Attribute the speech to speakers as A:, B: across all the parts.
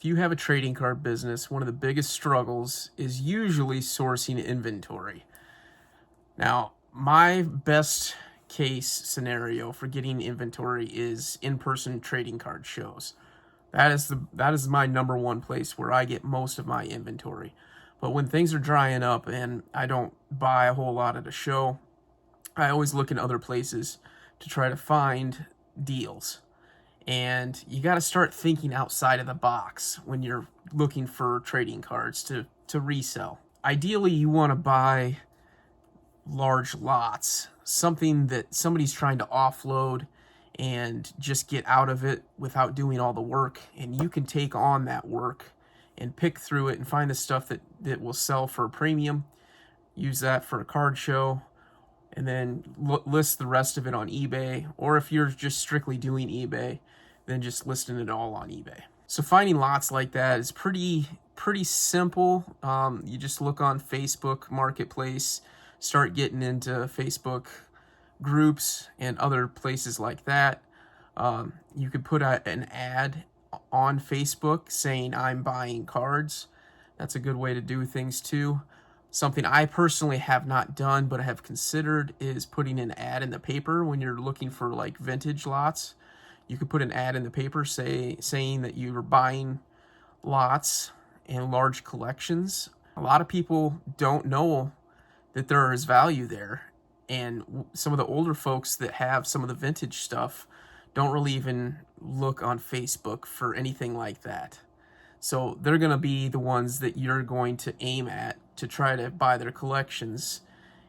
A: If you have a trading card business, one of the biggest struggles is usually sourcing inventory. Now, my best case scenario for getting inventory is in-person trading card shows. That is my number one place where I get most of my inventory. But when things are drying up and I don't buy a whole lot at a show, I always look in other places to try to find deals. And you got to start thinking outside of the box when you're looking for trading cards to resell. Ideally, you want to buy large lots, something that somebody's trying to offload and just get out of it without doing all the work, and you can take on that work and pick through it and find the stuff that will sell for a premium, use that for a card show, and then list the rest of it on eBay. Or if you're just strictly doing eBay, then just listing it all on eBay. So finding lots like that is pretty simple. You just look on Facebook Marketplace, start getting into Facebook groups and other places like that. You could put out an ad on Facebook saying I'm buying cards. That's a good way to do things too. Something I personally have not done but have considered is putting an ad in the paper when you're looking for like vintage lots. You could put an ad in the paper saying that you're buying lots and large collections. A lot of people don't know that there is value there, and some of the older folks that have some of the vintage stuff don't really even look on Facebook for anything like that. So they're going to be the ones that you're going to aim at to try to buy their collections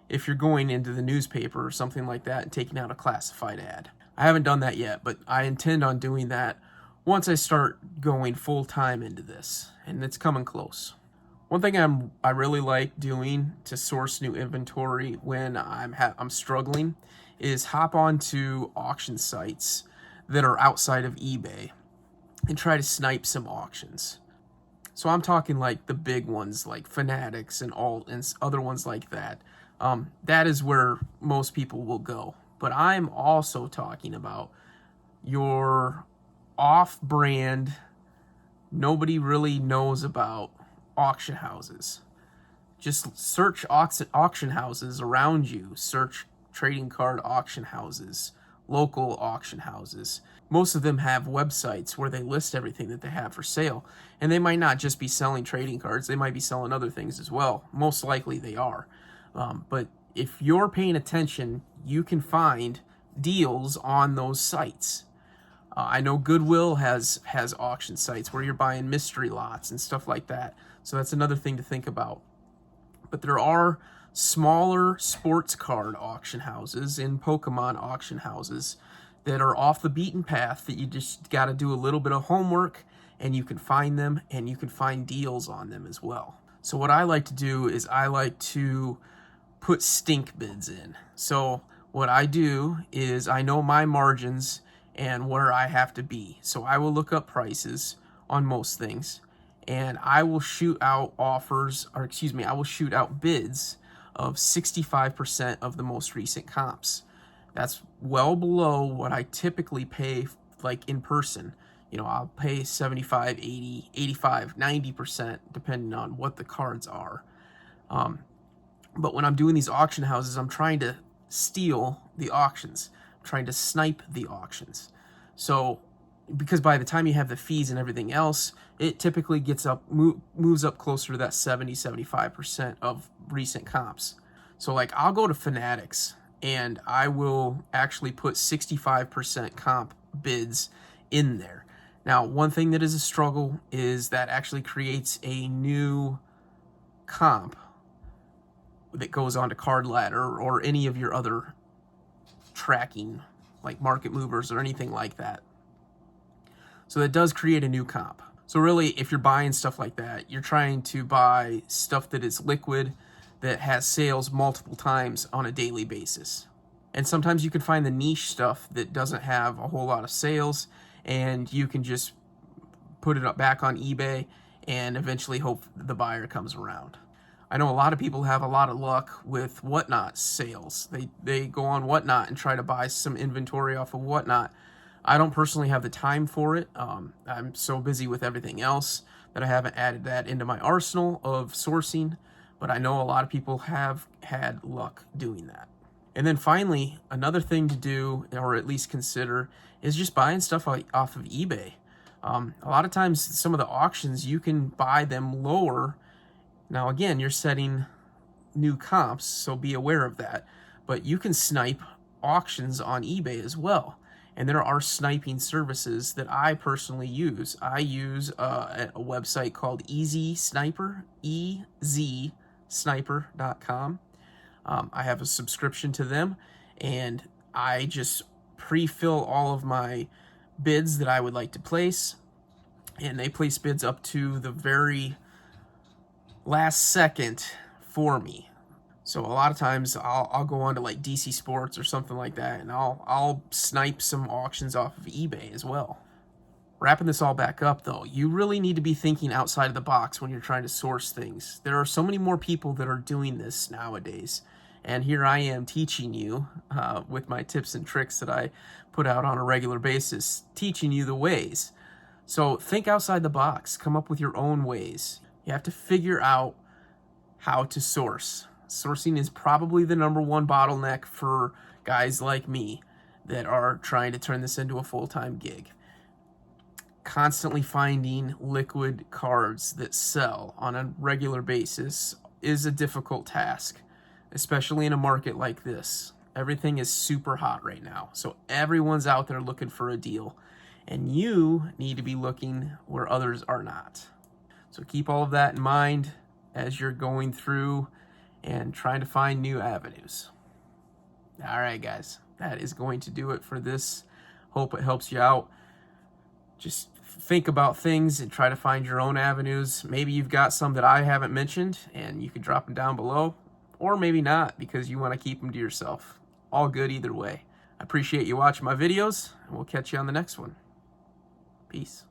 A: if you're going into the newspaper or something like that and taking out a classified ad. I haven't done that yet, but I intend on doing that once I start going full time into this, and it's coming close. One thing I really like doing to source new inventory when I'm struggling is hop onto auction sites that are outside of eBay and try to snipe some auctions. So I'm talking like the big ones like Fanatics and other ones like that. That is where most people will go. But I'm also talking about your off-brand, nobody really knows about auction houses. Just search auction houses around you. Search trading card auction houses, local auction houses. Most of them have websites where they list everything that they have for sale. And they might not just be selling trading cards, they might be selling other things as well. Most likely they are. But if you're paying attention, you can find deals on those sites. I know Goodwill has auction sites where you're buying mystery lots and stuff like that. So that's another thing to think about. But there are smaller sports card auction houses and Pokemon auction houses that are off the beaten path that you just got to do a little bit of homework, and you can find them and you can find deals on them as well. So what I like to do is I like to put stink bids in. So what I do is I know my margins and where I have to be. So I will look up prices on most things, and I will shoot out I will shoot out bids of 65% of the most recent comps. That's well below what I typically pay like in person. I'll pay 75, 80, 85, 90% depending on what the cards are. But when I'm doing these auction houses, I'm trying to steal the auctions. I'm trying to snipe the auctions. So, because by the time you have the fees and everything else, it typically moves up closer to that 70, 75% of recent comps. So like I'll go to Fanatics and I will actually put 65% comp bids in there. Now, one thing that is a struggle is that actually creates a new comp that goes onto Card Ladder or any of your other tracking like Market Movers or anything like that. So that does create a new comp. So really, if you're buying stuff like that, you're trying to buy stuff that is liquid, that has sales multiple times on a daily basis. And sometimes you can find the niche stuff that doesn't have a whole lot of sales, and you can just put it up back on eBay and eventually hope the buyer comes around. I know a lot of people have a lot of luck with Whatnot sales. They go on Whatnot and try to buy some inventory off of Whatnot. I don't personally have the time for it. I'm so busy with everything else that I haven't added that into my arsenal of sourcing, but I know a lot of people have had luck doing that. And then finally, another thing to do, or at least consider, is just buying stuff off of eBay. A lot of times, some of the auctions, you can buy them lower. Now, again, you're setting new comps, so be aware of that. But you can snipe auctions on eBay as well. And there are sniping services that I personally use. I use a website called Easy Sniper, EZSniper.com. I have a subscription to them, and I just pre-fill all of my bids that I would like to place, and they place bids up to the very last second for me. So a lot of times I'll go on to like DC Sports or something like that, and I'll snipe some auctions off of eBay as well. Wrapping this all back up though, you really need to be thinking outside of the box when you're trying to source things. There are so many more people that are doing this nowadays. And here I am teaching you with my tips and tricks that I put out on a regular basis, teaching you the ways. So think outside the box, come up with your own ways. You have to figure out how to source. Sourcing is probably the #1 bottleneck for guys like me that are trying to turn this into a full-time gig. Constantly finding liquid cards that sell on a regular basis is a difficult task, especially in a market like this. Everything is super hot right now, so everyone's out there looking for a deal, and you need to be looking where others are not. So keep all of that in mind as you're going through and trying to find new avenues. All right, guys, that is going to do it for this. Hope it helps you out. Just think about things and try to find your own avenues. Maybe you've got some that I haven't mentioned, and you can drop them down below. Or maybe not, because you want to keep them to yourself. All good either way. I appreciate you watching my videos, and we'll catch you on the next one. Peace.